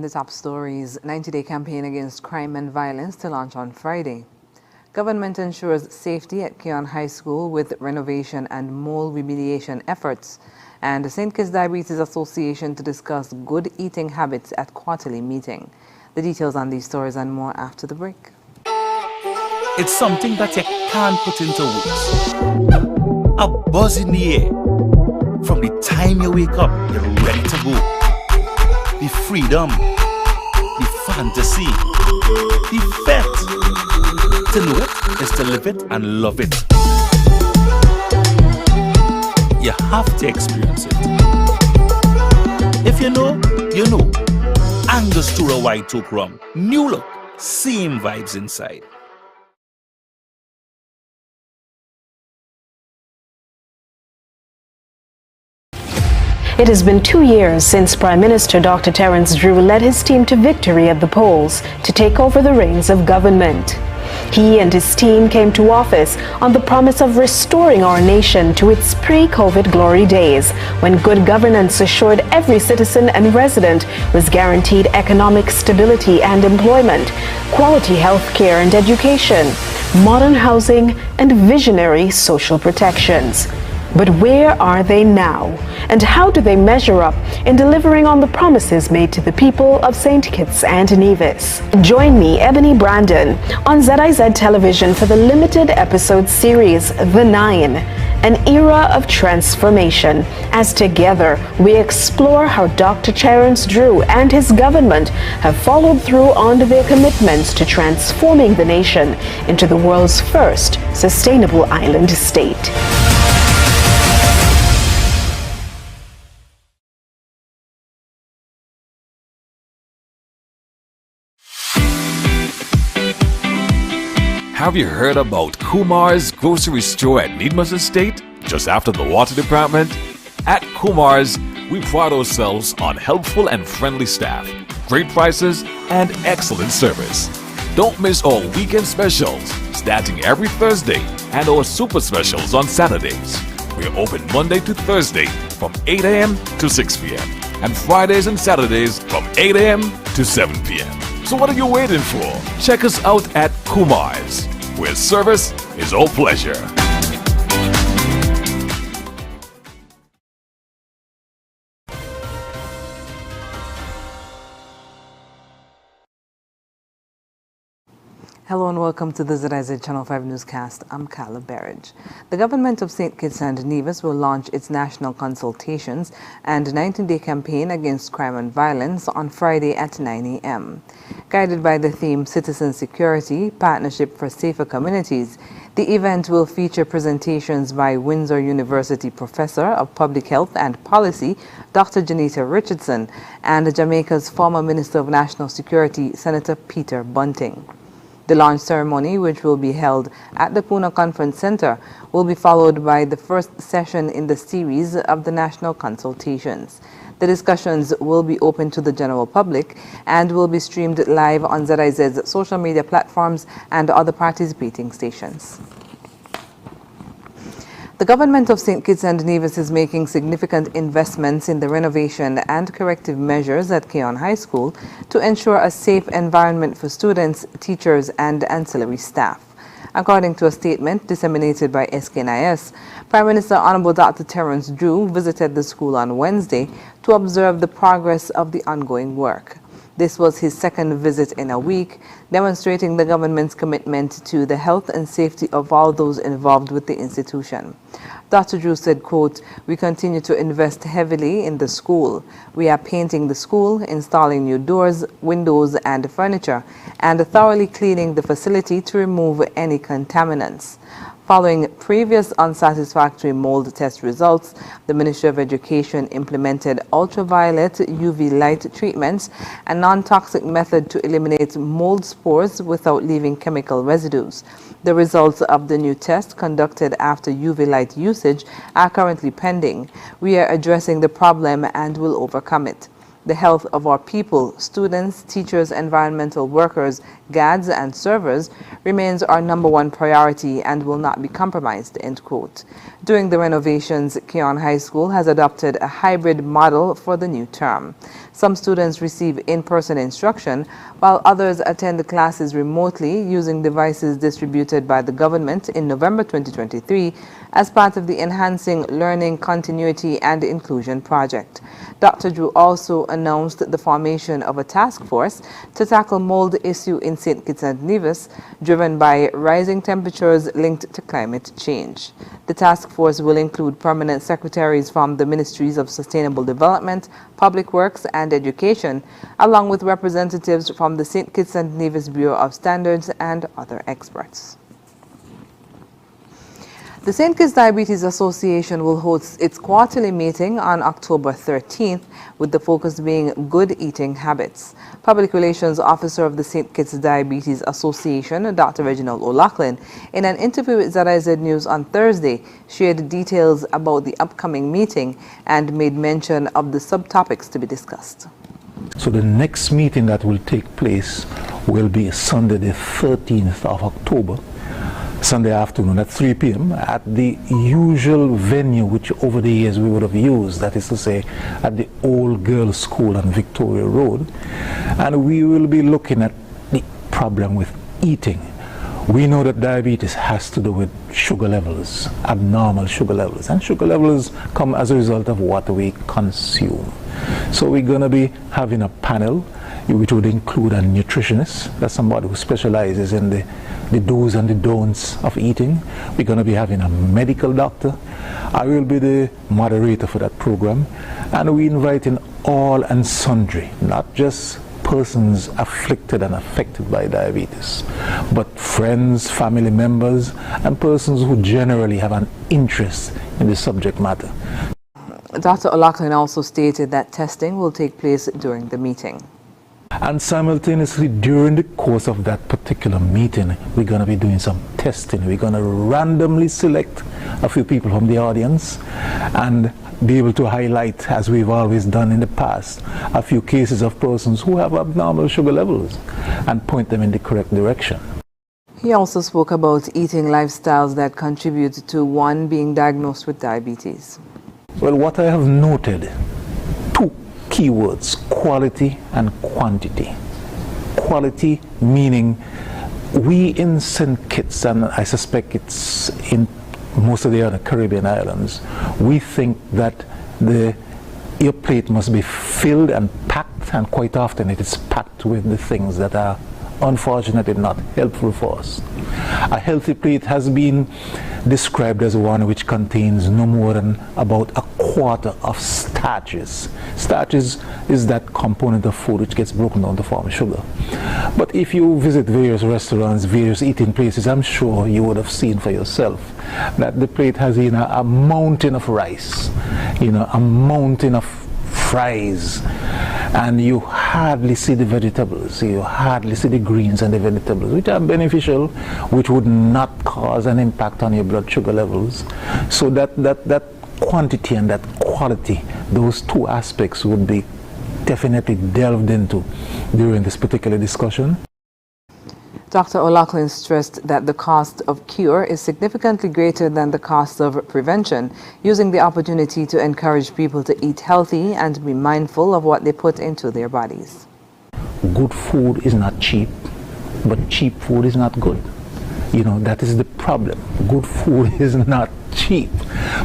the top stories, 90-day campaign against crime and violence to launch on Friday. Government ensures safety at Keon High School with renovation and mold remediation efforts. And the St. Kitts Diabetes Association to discuss good eating habits at quarterly meeting. The details on these stories and more after the break. It's something that you can't put into words. A buzz in the air. From the time you wake up, you're ready to go. The freedom, the fantasy, the fete. To know it is to live it and love it. You have to experience it. If you know, you know. Angostura White Oak Rum. New look, same vibes inside. It has been 2 years since Prime Minister Dr. Terence Drew led his team to victory at the polls to take over the reins of government. He and his team came to office on the promise of restoring our nation to its pre-COVID glory days, when good governance assured every citizen and resident was guaranteed economic stability and employment, quality health care and education, modern housing, and visionary social protections. But where are they now? And how do they measure up in delivering on the promises made to the people of St. Kitts and Nevis? Join me, Ebony Brandon, on ZIZ television for the limited episode series, The Nine, an era of transformation, as together we explore how Dr. Terence Drew and his government have followed through on their commitments to transforming the nation into the world's first sustainable island state. Have you heard about Kumar's grocery store at Needmos Estate, just after the water department? At Kumar's, we pride ourselves on helpful and friendly staff, great prices, and excellent service. Don't miss our weekend specials, starting every Thursday, and our super specials on Saturdays. We are open Monday to Thursday from 8 a.m. to 6 p.m. and Fridays and Saturdays from 8 a.m. to 7 p.m. So what are you waiting for? Check us out at Kumar's, where service is our pleasure. Hello and welcome to the ZIZ Channel 5 newscast. I'm Carla Berridge. The government of St. Kitts and Nevis will launch its national consultations and 19-day campaign against crime and violence on Friday at 9 a.m. Guided by the theme Citizen Security, Partnership for Safer Communities, the event will feature presentations by Windsor University Professor of Public Health and Policy, Dr. Janita Richardson, and Jamaica's former Minister of National Security, Senator Peter Bunting. The launch ceremony, which will be held at the Puna Conference Center, will be followed by the first session in the series of the national consultations. The discussions will be open to the general public and will be streamed live on ZIZ's social media platforms and other participating stations. The government of St. Kitts and Nevis is making significant investments in the renovation and corrective measures at Keon High School to ensure a safe environment for students, teachers, and ancillary staff. According to a statement disseminated by SKNIS, Prime Minister Honorable Dr. Terence Drew visited the school on Wednesday to observe the progress of the ongoing work. This was his second visit in a week, demonstrating the government's commitment to the health and safety of all those involved with the institution. Dr. Drew said, quote, "We continue to invest heavily in the school. We are painting the school, installing new doors, windows, and furniture, and thoroughly cleaning the facility to remove any contaminants." Following previous unsatisfactory mold test results, the Ministry of Education implemented ultraviolet UV light treatments, a non-toxic method to eliminate mold spores without leaving chemical residues. The results of the new test conducted after UV light usage are currently pending. We are addressing the problem and will overcome it. The health of our people, students, teachers, environmental workers guards and servers remains our #1 priority and will not be compromised, end quote. During the renovations, Keon High School has adopted a hybrid model for the new term. Some students receive in-person instruction, while others attend the classes remotely using devices distributed by the government in November 2023 as part of the Enhancing Learning Continuity and Inclusion project. Dr. Drew also announced the formation of a task force to tackle mold issue in St. Kitts and Nevis, driven by rising temperatures linked to climate change. The task force will include permanent secretaries from the Ministries of Sustainable Development, Public Works and Education, along with representatives from the St. Kitts and Nevis Bureau of Standards and other experts. The St. Kitts Diabetes Association will host its quarterly meeting on October 13th, with the focus being good eating habits. Public Relations Officer of the St. Kitts Diabetes Association, Dr. Reginald O'Loughlin, in an interview with ZIZ News on Thursday, shared details about the upcoming meeting and made mention of the subtopics to be discussed. So the next meeting that will take place will be Sunday the 13th of October, Sunday afternoon at 3 p.m. at the usual venue which over the years we would have used, that is to say at the Old Girls School on Victoria Road, and we will be looking at the problem with eating. We know that diabetes has to do with sugar levels, abnormal sugar levels, and sugar levels come as a result of what we consume. So we're going to be having a panel which would include a nutritionist, that's somebody who specializes in the do's and the don'ts of eating. We're going to be having a medical doctor. I will be the moderator for that program, and we're inviting all and sundry, not just persons afflicted and affected by diabetes, but friends, family members, and persons who generally have an interest in the subject matter. Dr. O'Loughlin also stated that testing will take place during the meeting. And simultaneously, during the course of that particular meeting, we're going to be doing some testing. We're going to randomly select a few people from the audience and be able to highlight, as we've always done in the past, a few cases of persons who have abnormal sugar levels and point them in the correct direction. He also spoke about eating lifestyles that contribute to one being diagnosed with diabetes. Well, what I have noted, two keywords, quality and quantity. Quality meaning we in St. Kitts, and I suspect it's in most of the other Caribbean islands, we think that your plate must be filled and packed, and quite often it is packed with the things that are unfortunately not helpful for us. A healthy plate has been described as one which contains no more than about a quarter of starches. Starches is that component of food which gets broken down to form sugar. But if you visit various restaurants, various eating places, I'm sure you would have seen for yourself that the plate has a mountain of rice, a mountain of fries, and you hardly see the vegetables, you hardly see the greens and the vegetables, which are beneficial, which would not cause an impact on your blood sugar levels. So that quantity and that quality, those two aspects would be definitely delved into during this particular discussion. Dr. O'Loughlin stressed that the cost of cure is significantly greater than the cost of prevention, using the opportunity to encourage people to eat healthy and be mindful of what they put into their bodies. Good food is not cheap, but cheap food is not good. That is the problem. Good food is not cheap.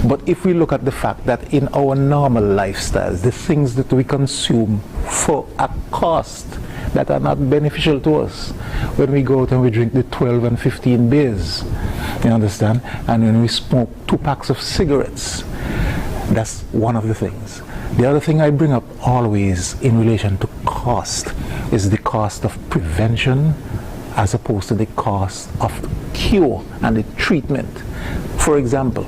But if we look at the fact that in our normal lifestyles, the things that we consume for a cost that are not beneficial to us, when we go out and we drink the 12 and 15 beers, you understand, and when we smoke 2 packs of cigarettes, that's one of the things. The other thing I bring up always in relation to cost is the cost of prevention as opposed to the cost of cure and the treatment. For example,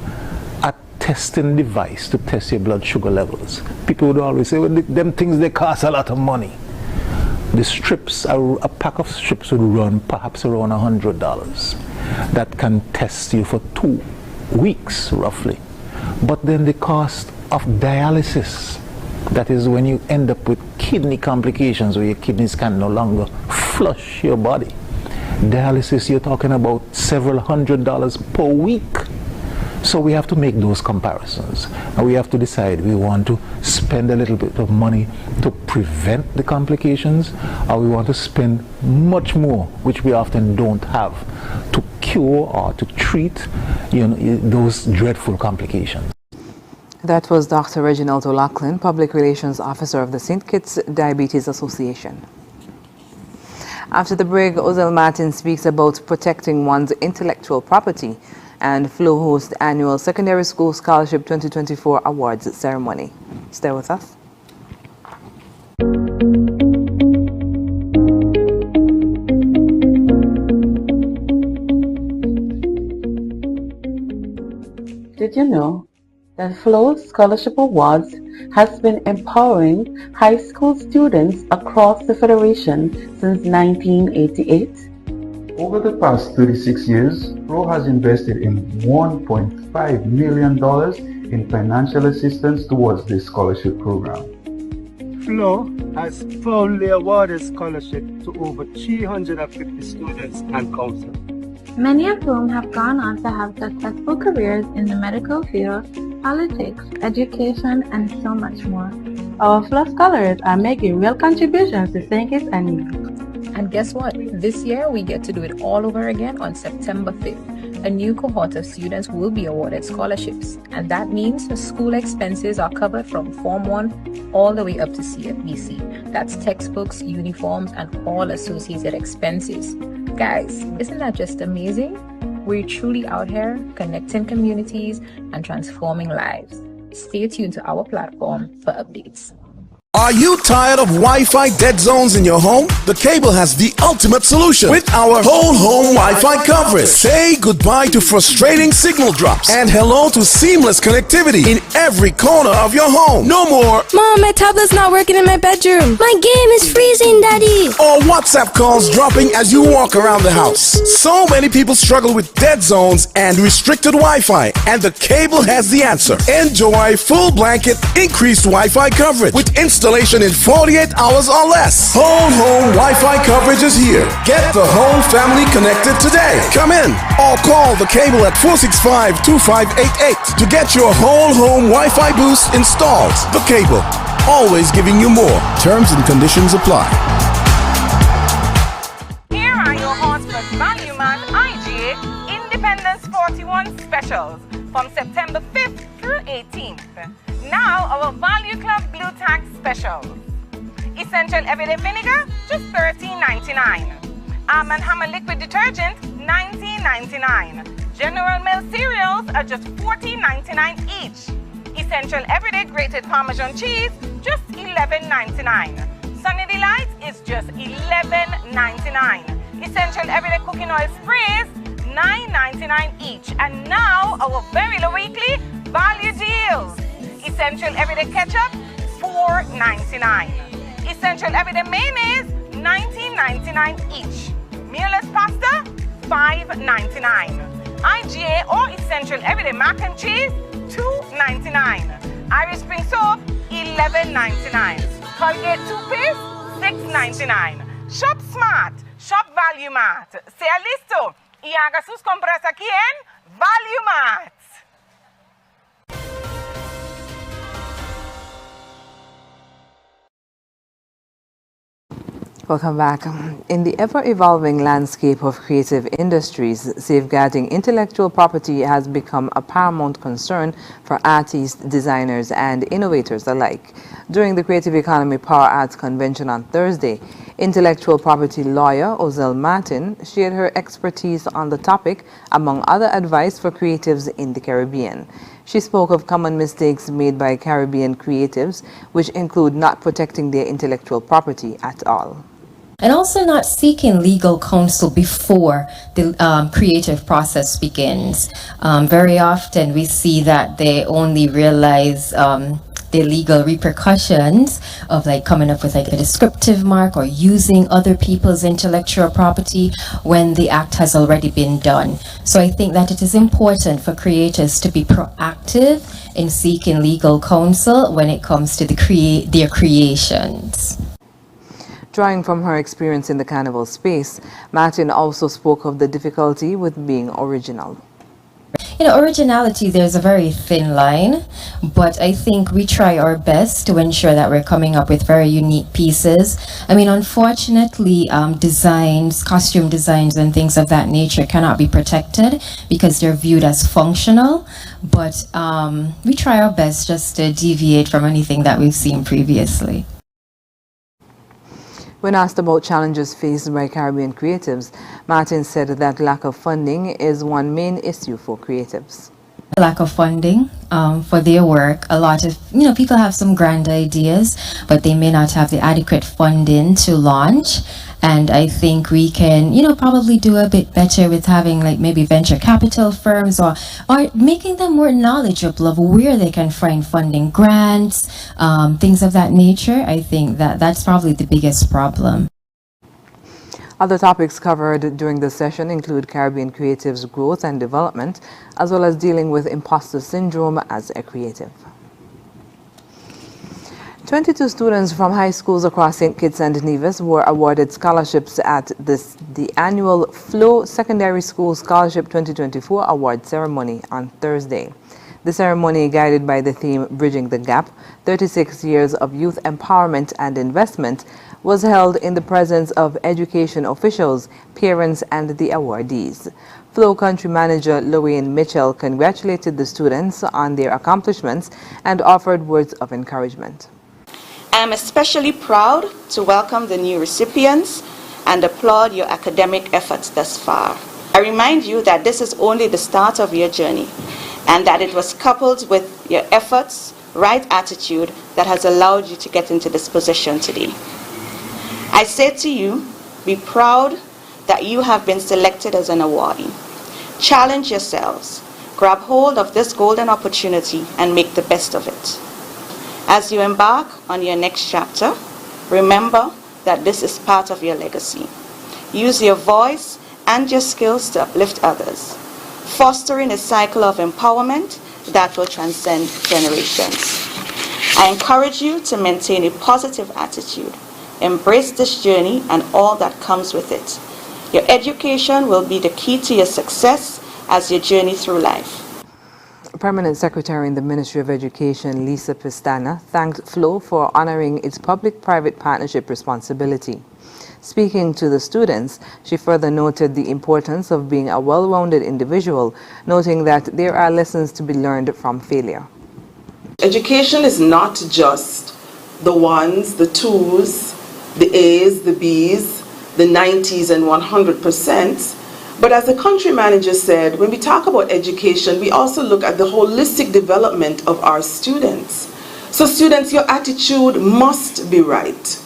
a testing device to test your blood sugar levels. People would always say, well, them things, they cost a lot of money. The strips, a pack of strips would run perhaps around $100. That can test you for 2 weeks, roughly. But then the cost of dialysis, that is when you end up with kidney complications where your kidneys can no longer flush your body. Dialysis, you're talking about several $100s per week. So we have to make those comparisons, and we have to decide we want to spend a little bit of money to prevent the complications, or we want to spend much more, which we often don't have, to cure or to treat those dreadful complications. That was Dr. Reginald O'Loughlin, Public Relations Officer of the St. Kitts Diabetes Association. After the break, Ozell Martin speaks about protecting one's intellectual property, and Flo hosts annual Secondary School Scholarship 2024 Awards ceremony. Stay with us. Did you know that Flo Scholarship Awards has been empowering high school students across the Federation since 1988? Over the past 36 years, Flo has invested in $1.5 million in financial assistance towards this scholarship program. Flo has proudly awarded scholarship to over 350 students and counselors, many of whom have gone on to have successful careers in the medical field, politics, education, and so much more. Our Flo scholars are making real contributions to St. Kitts and Nevis. And guess what? This year we get to do it all over again on September 5th. A new cohort of students will be awarded scholarships, and that means school expenses are covered from Form 1 all the way up to CFBC. That's textbooks, uniforms, and all associated expenses. Guys, isn't that just amazing? We're truly out here connecting communities and transforming lives. Stay tuned to our platform for updates. Are you tired of Wi-Fi dead zones in your home? The Cable has the ultimate solution with our whole home Wi-Fi coverage. Say goodbye to frustrating signal drops and hello to seamless connectivity in every corner of your home. No more "Mom, my tablet's not working in my bedroom. My game is freezing, Daddy." or WhatsApp calls dropping as you walk around the house. So many people struggle with dead zones and restricted Wi-Fi, and the Cable has the answer. Enjoy full blanket increased Wi-Fi coverage with installation in 48 hours or less. Whole home Wi-Fi coverage is here. Get the whole family connected today. Come in or call the Cable at 465-2588 to get your whole home Wi-Fi boost installed. The Cable, always giving you more. Terms and conditions apply. Here are your Hornsford Value Man IGA Independence 41 specials from September 5th through 18th. Now our Value Club Blue Tag specials. Essential Everyday Vinegar, just $13.99. Arm & Hammer Liquid Detergent, $19.99. General Mills cereals are just $14.99 each. Essential Everyday Grated Parmesan Cheese, just $11.99. Sunny Delight is just $11.99. Essential Everyday Cooking Oil Sprays, $9.99 each. And now our very low weekly value deals. Essential Everyday Ketchup, $4.99. Essential Everyday Mayonnaise, $19.99 each. Mealless Pasta, $5.99. IGA or Essential Everyday Mac and Cheese, $2.99. Irish Spring Soap, $11.99. Colgate Toothpaste, $6.99. Shop Smart, Shop Value Mart. Sea listo y haga sus compras aquí en Value Mart. Welcome back. In the ever-evolving landscape of creative industries, safeguarding intellectual property has become a paramount concern for artists, designers, and innovators alike. During the Creative Economy Power Arts Convention on Thursday, intellectual property lawyer Ozell Martin shared her expertise on the topic, among other advice for creatives in the Caribbean. She spoke of common mistakes made by Caribbean creatives, which include not protecting their intellectual property at all. And also not seeking legal counsel before the creative process begins. Very often we see that they only realize the legal repercussions of like coming up with like a descriptive mark or using other people's intellectual property when the act has already been done. So I think that it is important for creators to be proactive in seeking legal counsel when it comes to their creations. Drawing from her experience in the carnival space, Martin also spoke of the difficulty with being original. You know, originality, there's a very thin line, but I think we try our best to ensure that we're coming up with very unique pieces. I mean, unfortunately, designs, costume designs and things of that nature cannot be protected because they're viewed as functional, but we try our best just to deviate from anything that we've seen previously. When asked about challenges faced by Caribbean creatives, Martin said that lack of funding is one main issue for creatives. Lack of funding for their work. A lot of, people have some grand ideas, but they may not have the adequate funding to launch. And I think we can, probably do a bit better with having like maybe venture capital firms or making them more knowledgeable of where they can find funding, grants, things of that nature. I think that's probably the biggest problem. Other topics covered during the session include Caribbean creatives' growth and development, as well as dealing with imposter syndrome as a creative. 22 students from high schools across St. Kitts and Nevis were awarded scholarships at the annual Flow Secondary School Scholarship 2024 award ceremony on Thursday. The ceremony, guided by the theme Bridging the Gap, 36 years of youth empowerment and investment, was held in the presence of education officials, parents, and the awardees. Flow Country Manager Lorraine Mitchell congratulated the students on their accomplishments and offered words of encouragement. I am especially proud to welcome the new recipients and applaud your academic efforts thus far. I remind you that this is only the start of your journey and that it was coupled with your efforts, right attitude that has allowed you to get into this position today. I say to you, be proud that you have been selected as an awardee. Challenge yourselves, grab hold of this golden opportunity and make the best of it. As you embark on your next chapter, remember that this is part of your legacy. Use your voice and your skills to uplift others, fostering a cycle of empowerment that will transcend generations. I encourage you to maintain a positive attitude, embrace this journey and all that comes with it. Your education will be the key to your success as you journey through life. Permanent Secretary in the Ministry of Education, Lisa Pistana, thanked Flow for honoring its public-private partnership responsibility. Speaking to the students, she further noted the importance of being a well-rounded individual, noting that there are lessons to be learned from failure. Education is not just the ones, the twos, the A's, the B's, the 90s and 100%. But as the country manager said, when we talk about education, we also look at the holistic development of our students. So students, your attitude must be right.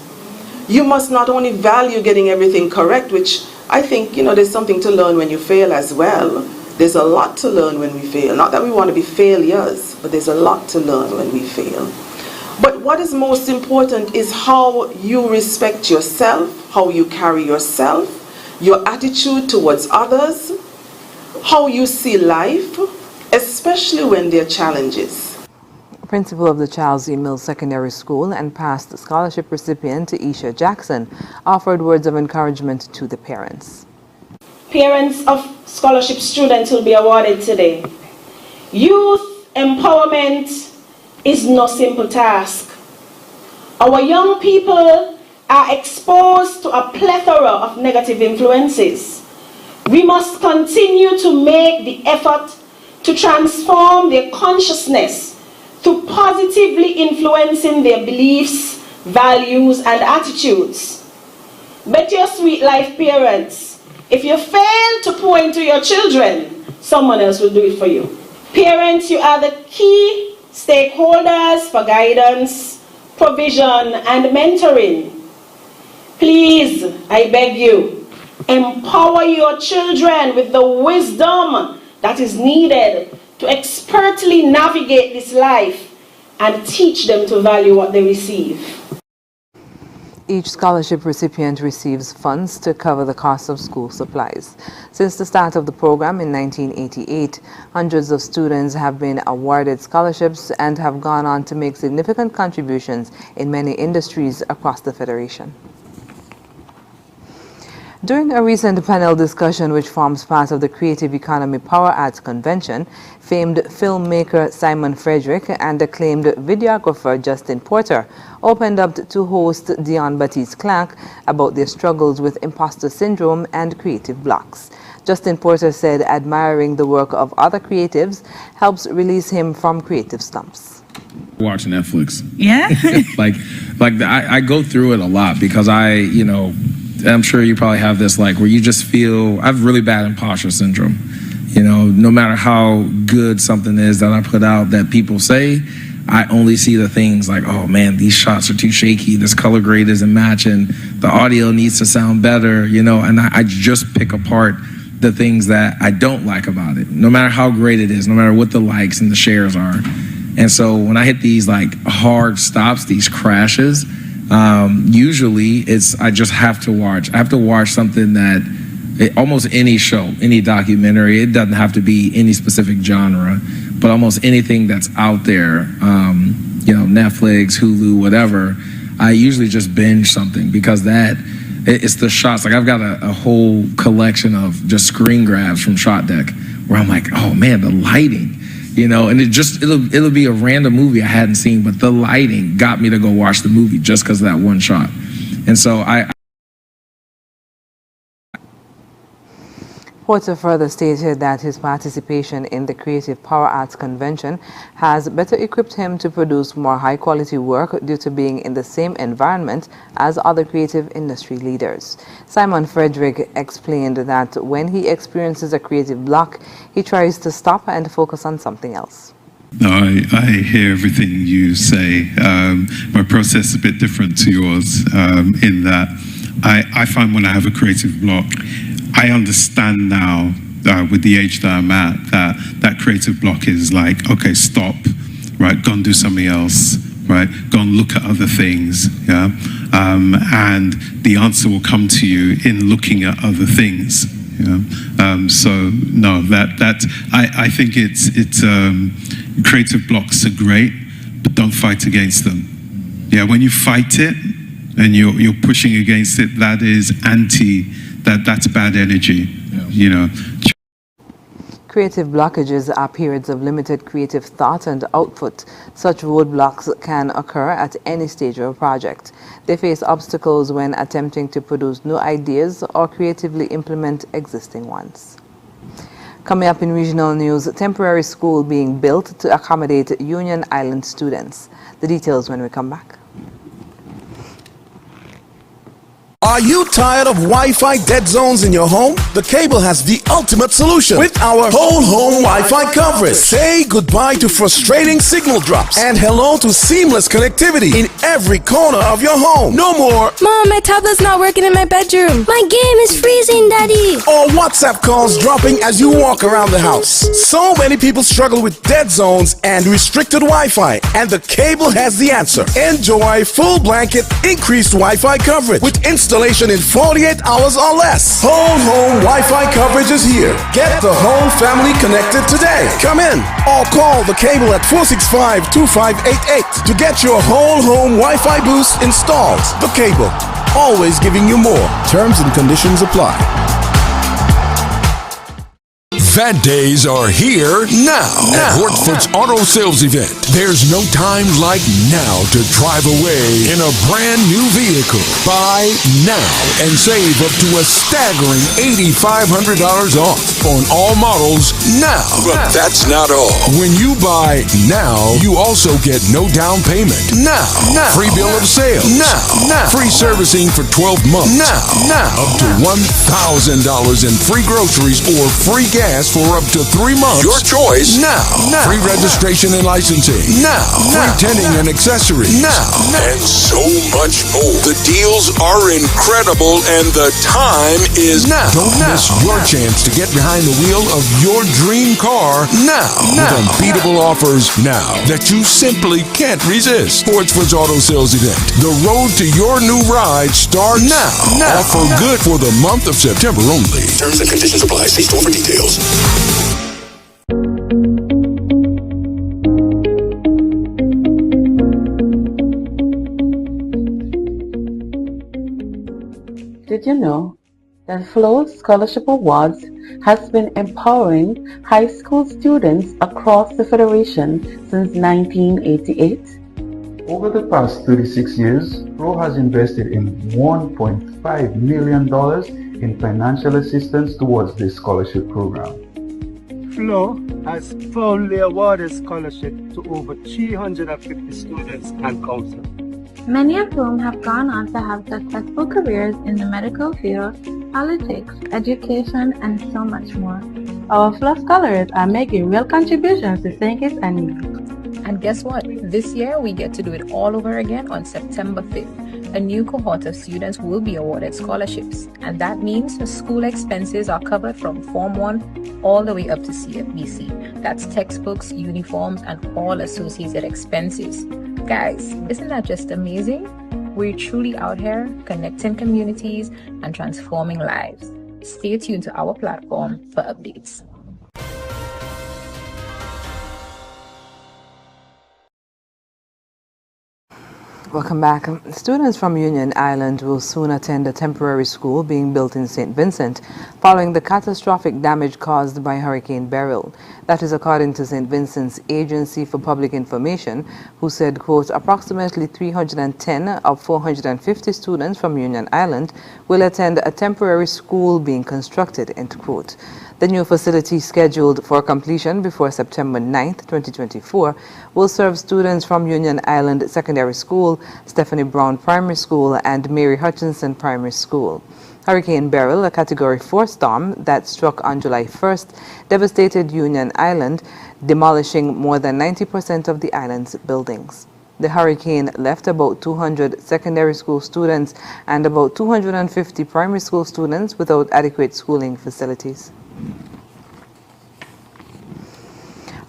You must not only value getting everything correct, which I think, there's something to learn when you fail as well. There's a lot to learn when we fail. Not that we want to be failures, but there's a lot to learn when we fail. But what is most important is how you respect yourself, how you carry yourself, your attitude towards others, how you see life, especially when there are challenges. Principal of the Charles E. Mills Secondary School and past scholarship recipient Isha Jackson offered words of encouragement to the parents. Parents of scholarship students will be awarded today. Youth empowerment is no simple task. Our young people are exposed to a plethora of negative influences. We must continue to make the effort to transform their consciousness through positively influencing their beliefs, values, and attitudes. Bet your sweet life, parents, if you fail to pour into your children, someone else will do it for you. Parents, you are the key stakeholders for guidance, provision, and mentoring. Please, I beg you, empower your children with the wisdom that is needed to expertly navigate this life and teach them to value what they receive. Each scholarship recipient receives funds to cover the cost of school supplies. Since the start of the program in 1988, hundreds of students have been awarded scholarships and have gone on to make significant contributions in many industries across the Federation. During a recent panel discussion which forms part of the Creative Economy Power Arts Convention, famed filmmaker Simon Frederick and acclaimed videographer Justin Porter opened up to host Dion Baptiste Clark about their struggles with imposter syndrome and creative blocks. Justin Porter said admiring the work of other creatives helps release him from creative slumps. Watch Netflix. Yeah? I go through it a lot because I'm sure you probably have this, like, where you just feel, I have really bad imposter syndrome. No matter how good something is that I put out that people say, I only see the things like, oh man, these shots are too shaky, this color grade isn't matching, the audio needs to sound better, and I just pick apart the things that I don't like about it, no matter how great it is, no matter what the likes and the shares are. And so when I hit these like hard stops, these crashes, usually I just have to watch. I have to watch something that almost any show, any documentary, it doesn't have to be any specific genre, but almost anything that's out there, Netflix, Hulu, whatever, I usually just binge something because it's the shots. Like I've got a whole collection of just screen grabs from Shot Deck where I'm like, oh man, the lighting. And it'll be a random movie I hadn't seen, but the lighting got me to go watch the movie just because of that one shot. And so Porter further stated that his participation in the Creative Power Arts Convention has better equipped him to produce more high-quality work due to being in the same environment as other creative industry leaders. Simon Frederick explained that when he experiences a creative block, he tries to stop and focus on something else. No, I hear everything you say. My process is a bit different to yours in that I find when I have a creative block, I understand now with the age that I'm at that creative block is like, okay, stop, right? Go and do something else, right? Go and look at other things, yeah? And the answer will come to you in looking at other things, yeah? So no, I think it's creative blocks are great, but don't fight against them. Yeah, when you fight it and you're pushing against it, that is that's bad energy, Creative blockages are periods of limited creative thought and output. Such roadblocks can occur at any stage of a project. They face obstacles when attempting to produce new ideas or creatively implement existing ones. Coming up in regional news, temporary school being built to accommodate Union Island students. The details when we come back. Are you tired of Wi-Fi dead zones in your home? The Cable has the ultimate solution with our whole home Wi-Fi coverage. Say goodbye to frustrating signal drops and hello to seamless connectivity in every corner of your home. No more Mom, my tablet's not working in my bedroom. My game is freezing, Daddy. or WhatsApp calls dropping as you walk around the house. So many people struggle with dead zones and restricted Wi-Fi, and the Cable has the answer. Enjoy full blanket increased Wi-Fi coverage with installation in 48 hours or less. Whole home Wi-Fi coverage is here. Get the whole family connected today. Come in or call the Cable at 465-2588 to get your whole home Wi-Fi boost installed. The Cable, always giving you more. Terms and conditions apply. Fat days are here now at Hortford's auto sales event. There's no time like now to drive away in a brand new vehicle. Buy now and save up to a staggering $8,500 off on all models now. But that's not all. When you buy now, you also get no down payment. Now. Free bill of sale. Now. Free servicing for 12 months. Now. Up to $1,000 in free groceries or free gas for up to 3 months. Your choice. Now. Free registration and licensing. Now. Free tinting and accessories. Now. And so much more. The deals are incredible and the time is now. Don't miss your chance to get behind the wheel of your dream car now. With unbeatable offers now that you simply can't resist. Hortford's Auto Sales Event. The road to your new ride starts now. Offer good for the month of September only. Terms and conditions apply. See store for details. Did you know that Flow Scholarship Awards has been empowering high school students across the Federation since 1988. Over the past 36 years, Pro has invested in $1.5 million in financial assistance towards this scholarship program. Flow has proudly awarded scholarship to over 350 students and counselors, Many of whom have gone on to have successful careers in the medical field, politics, education, and so much more. Our Flow scholars are making real contributions to St. Kitts and Nevis. And guess what? This year we get to do it all over again on September 5th. A new cohort of students will be awarded scholarships, and that means school expenses are covered from Form 1 all the way up to CFBC. That's textbooks, uniforms, and all associated expenses. Guys, isn't that just amazing? We're truly out here connecting communities and transforming lives. Stay tuned to our platform for updates. Welcome back. Students from Union Island will soon attend a temporary school being built in St. Vincent following the catastrophic damage caused by Hurricane Beryl. That is according to St. Vincent's Agency for Public Information, who said, quote, approximately 310 of 450 students from Union Island will attend a temporary school being constructed, end quote. The new facility, scheduled for completion before September 9th, 2024, will serve students from Union Island Secondary School, Stephanie Brown Primary School, and Mary Hutchinson Primary School. Hurricane Beryl, a Category 4 storm that struck on July 1st, devastated Union Island, demolishing more than 90% of the island's buildings. The hurricane left about 200 secondary school students and about 250 primary school students without adequate schooling facilities.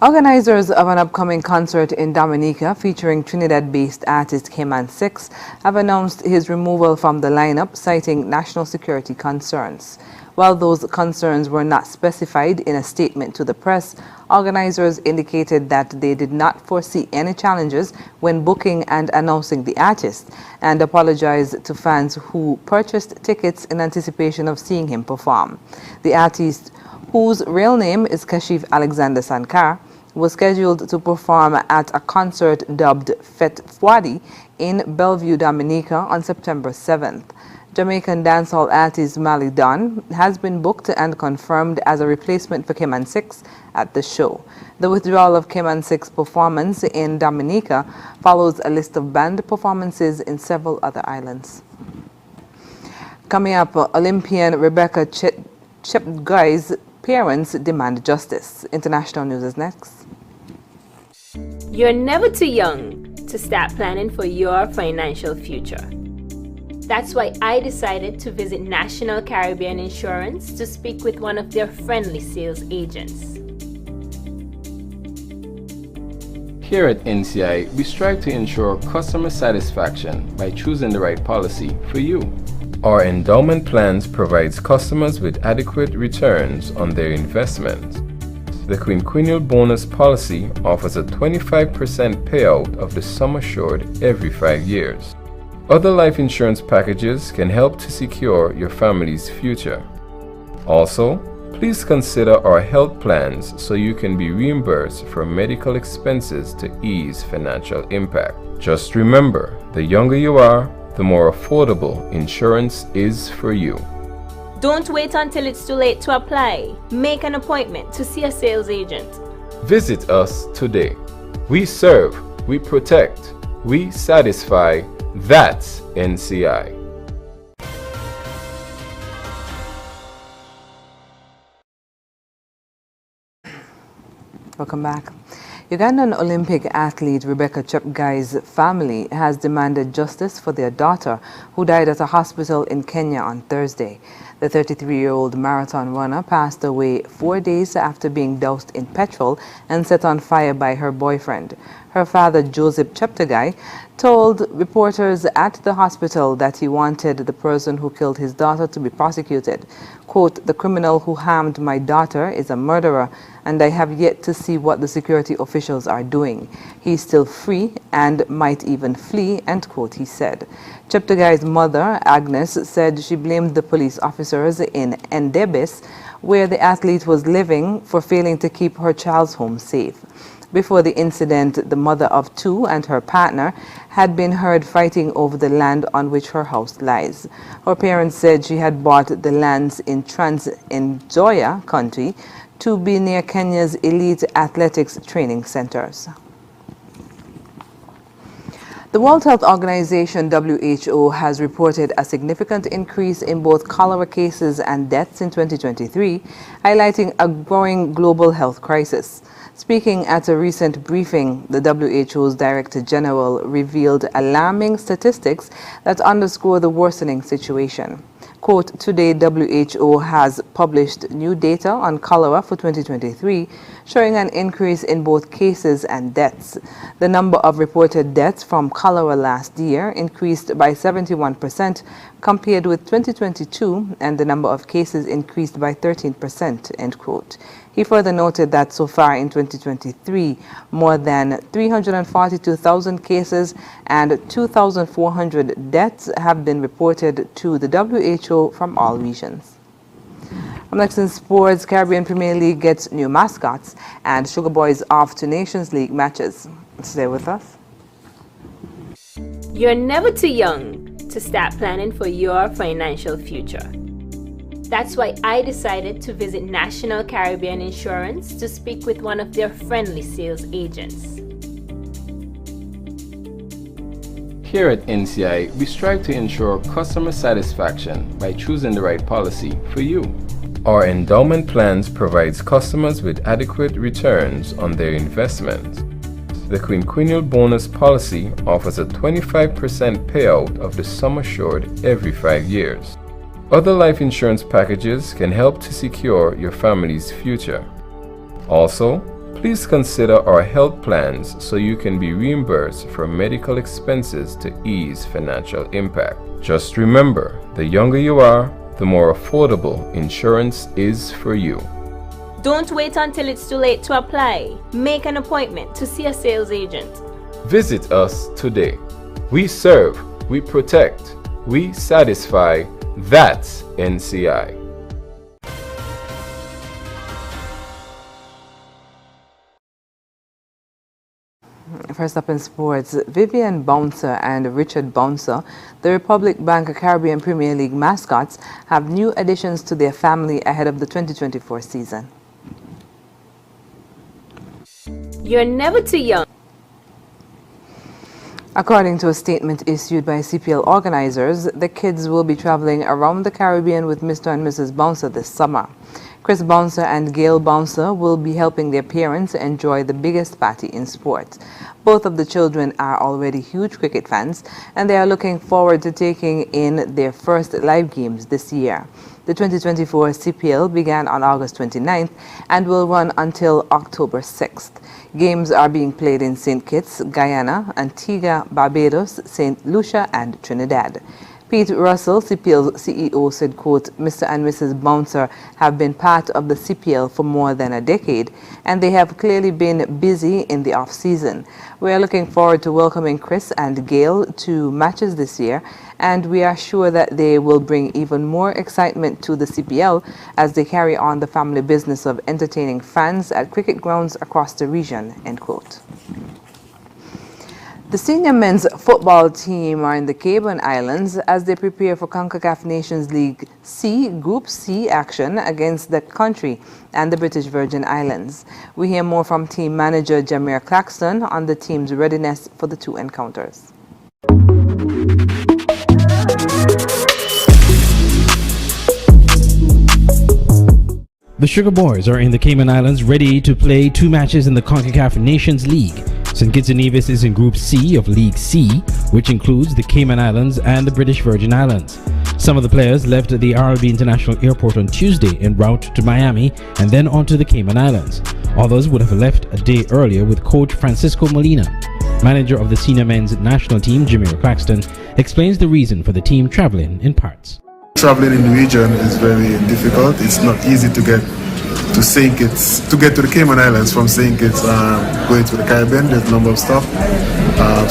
Organizers of an upcoming concert in Dominica featuring Trinidad-based artist Cayman 6 have announced his removal from the lineup, citing national security concerns. While those concerns were not specified in a statement to the press, organizers indicated that they did not foresee any challenges when booking and announcing the artist, and apologized to fans who purchased tickets in anticipation of seeing him perform. The artist, whose real name is Kashif Alexander Sankar, was scheduled to perform at a concert dubbed Fete Fwadi in Bellevue, Dominica on September 7th. Jamaican dancehall artist Mali Don has been booked and confirmed as a replacement for Cayman 6 at the show. The withdrawal of Cayman 6 performance in Dominica follows a list of banned performances in several other islands. Coming up, Olympian Rebecca Chepguy's parents demand justice. International news is next. You're never too young to start planning for your financial future. That's why I decided to visit National Caribbean Insurance to speak with one of their friendly sales agents. Here at NCI, we strive to ensure customer satisfaction by choosing the right policy for you. Our endowment plans provides customers with adequate returns on their investments. The quinquennial bonus policy offers a 25% payout of the sum assured every 5 years. Other life insurance packages can help to secure your family's future. Also, please consider our health plans so you can be reimbursed for medical expenses to ease financial impact. Just remember, the younger you are, the more affordable insurance is for you. Don't wait until it's too late to apply. Make an appointment to see a sales agent. Visit us today. We serve, we protect, we satisfy. That's NCI. Welcome back. Ugandan Olympic athlete Rebecca Chepguy's family has demanded justice for their daughter, who died at a hospital in Kenya on Thursday. The 33-year-old marathon runner passed away 4 days after being doused in petrol and set on fire by her boyfriend. Her father, Joseph Cheptegei, told reporters at the hospital that he wanted the person who killed his daughter to be prosecuted. Quote, "The criminal who harmed my daughter is a murderer, and I have yet to see what the security officials are doing. He's still free and might even flee," end quote, he said. Cheptegei's mother, Agnes, said she blamed the police officer officers in Endebis, where the athlete was living, for failing to keep her child's home safe. Before the incident, the mother of two and her partner had been heard fighting over the land on which her house lies. Her parents said she had bought the lands in Trans-Nzoia County to be near Kenya's elite athletics training centers. The World Health Organization, WHO, has reported a significant increase in both cholera cases and deaths in 2023, highlighting a growing global health crisis. Speaking at a recent briefing, the WHO's Director General revealed alarming statistics that underscore the worsening situation. Quote, today WHO has published new data on cholera for 2023, showing an increase in both cases and deaths. The number of reported deaths from cholera last year increased by 71% compared with 2022, and the number of cases increased by 13%, end quote. He further noted that so far in 2023, more than 342,000 cases and 2,400 deaths have been reported to the WHO from all regions. Next in sports, Caribbean Premier League gets new mascots and Sugar Boys off to Nations League matches. Stay with us. You're never too young to start planning for your financial future. That's why I decided to visit National Caribbean Insurance to speak with one of their friendly sales agents. Here at NCI, we strive to ensure customer satisfaction by choosing the right policy for you. Our endowment plans provides customers with adequate returns on their investments. The quinquennial bonus policy offers a 25% payout of the sum assured every 5 years. Other life insurance packages can help to secure your family's future. Also, please consider our health plans so you can be reimbursed for medical expenses to ease financial impact. Just remember, the younger you are, the more affordable insurance is for you. Don't wait until it's too late to apply. Make an appointment to see a sales agent. Visit us today. We serve, we protect, we satisfy. That's NCI. First up in sports, Vivian Bouncer and Richard Bouncer, the Republic Bank Caribbean Premier League mascots, have new additions to their family ahead of the 2024 season. You're never too young. According to a statement issued by CPL organizers, the kids will be traveling around the Caribbean with Mr. and Mrs. Bouncer this summer. Chris Bouncer and Gail Bouncer will be helping their parents enjoy the biggest party in sport. Both of the children are already huge cricket fans, and they are looking forward to taking in their first live games this year. The 2024 CPL began on August 29th and will run until October 6th. Games are being played in St. Kitts, Guyana, Antigua, Barbados, St. Lucia, and Trinidad. Pete Russell, CPL's CEO, said, quote, Mr. and Mrs. Bouncer have been part of the CPL for more than a decade, and they have clearly been busy in the off-season. We are looking forward to welcoming Chris and Gail to matches this year, and we are sure that they will bring even more excitement to the CPL as they carry on the family business of entertaining fans at cricket grounds across the region, end quote. The senior men's football team are in the Cayman Islands as they prepare for CONCACAF Nations League C, Group C action against the country and the British Virgin Islands. We hear more from team manager Jameer Claxton on the team's readiness for the two encounters. The Sugar Boys are in the Cayman Islands ready to play two matches in the CONCACAF Nations League. St. Kitts and Nevis is in Group C of League C, which includes the Cayman Islands and the British Virgin Islands. Some of the players left the RLB International Airport on Tuesday en route to Miami and then on to the Cayman Islands. Others would have left a day earlier with coach Francisco Molina. Manager of the senior men's national team, Jameer Claxton, explains the reason for the team traveling in parts. Traveling in the region is very difficult. It's not easy to get to St. Kitts, to get to the Cayman Islands from St. Kitts, going to the Caribbean. There's a number of stuff. But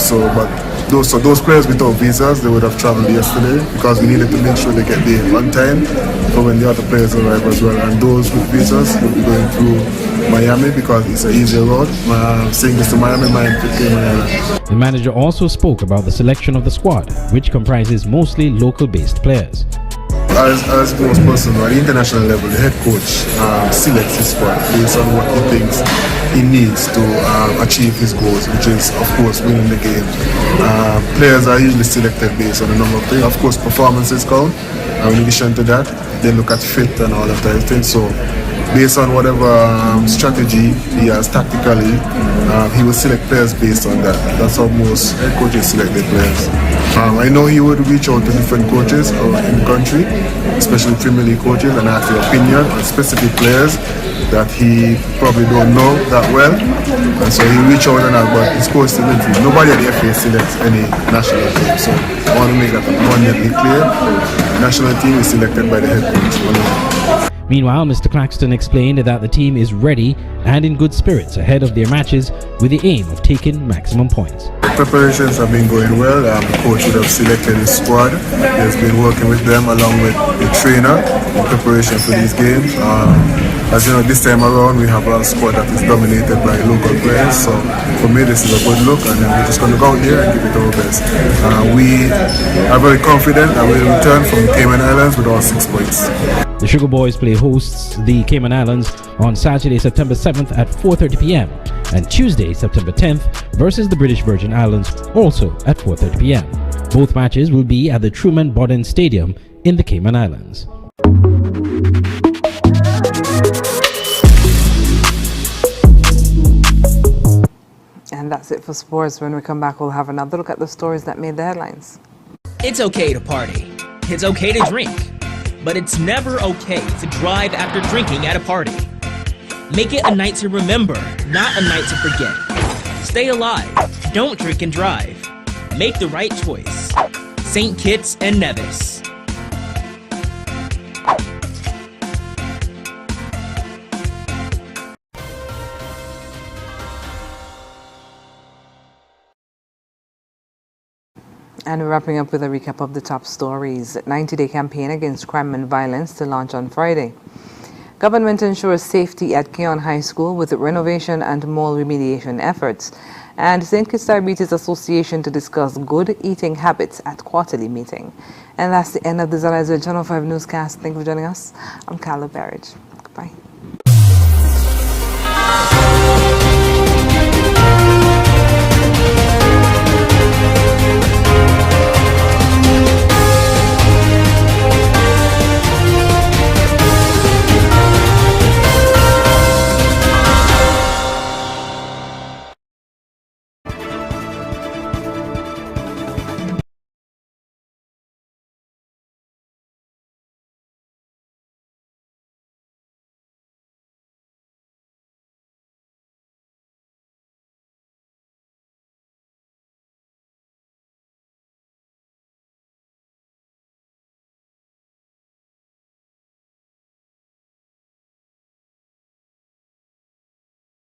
those players without visas, they would have traveled yesterday because we needed to make sure they get there on time for when the other players arrive as well. And those with visas will be going through Miami because it's an easier road. Saying this to Miami, Miami to Cayman Islands. The manager also spoke about the selection of the squad, which comprises mostly local-based players. As most persons at the international level, the head coach selects his squad based on what he thinks he needs to achieve his goals, which is, of course, winning the game. Players are usually selected based on a number of things. Of course, performances count. And in addition to that, they look at fit and all that type of thing. So, based on whatever strategy he has tactically, he will select players based on that. That's how most head coaches select their players. I know he would reach out to different coaches in the country, especially Premier League coaches, and ask their opinion on specific players that he probably don't know that well. And so he reach out and that, but it's coach selected. Nobody at the FA selects any national team. So I want to make that abundantly clear. The national team is selected by the head coach. Meanwhile, Mr. Claxton explained that the team is ready and in good spirits ahead of their matches with the aim of taking maximum points. Preparations have been going well. The coach would have selected his squad. He has been working with them along with the trainer in preparation for these games. As you know, this time around we have a squad that is dominated by local players. So for me, this is a good look, and then we're just going to go out there and give it our best. We are very confident that we'll return from the Cayman Islands with all 6 points. The Sugar Boys play hosts the Cayman Islands on Saturday, September 7th at 4:30 p.m. and Tuesday, September 10th versus the British Virgin Islands, also at 4:30 p.m. Both matches will be at the Truman Bodden Stadium in the Cayman Islands. And that's it for sports. When we come back, we'll have another look at the stories that made the headlines. It's okay to party. It's okay to drink. But it's never okay to drive after drinking at a party. Make it a night to remember, not a night to forget. Stay alive. Don't drink and drive. Make the right choice. St. Kitts and Nevis. And we're wrapping up with a recap of the top stories. 90-day campaign against crime and violence to launch on Friday. Government ensures safety at Keon High School with renovation and mall remediation efforts. And St. Kitts Diabetes Association to discuss good eating habits at quarterly meeting. And that's the end of the ZIZ Channel 5 newscast. Thank you for joining us. I'm Carla Barrage. Goodbye.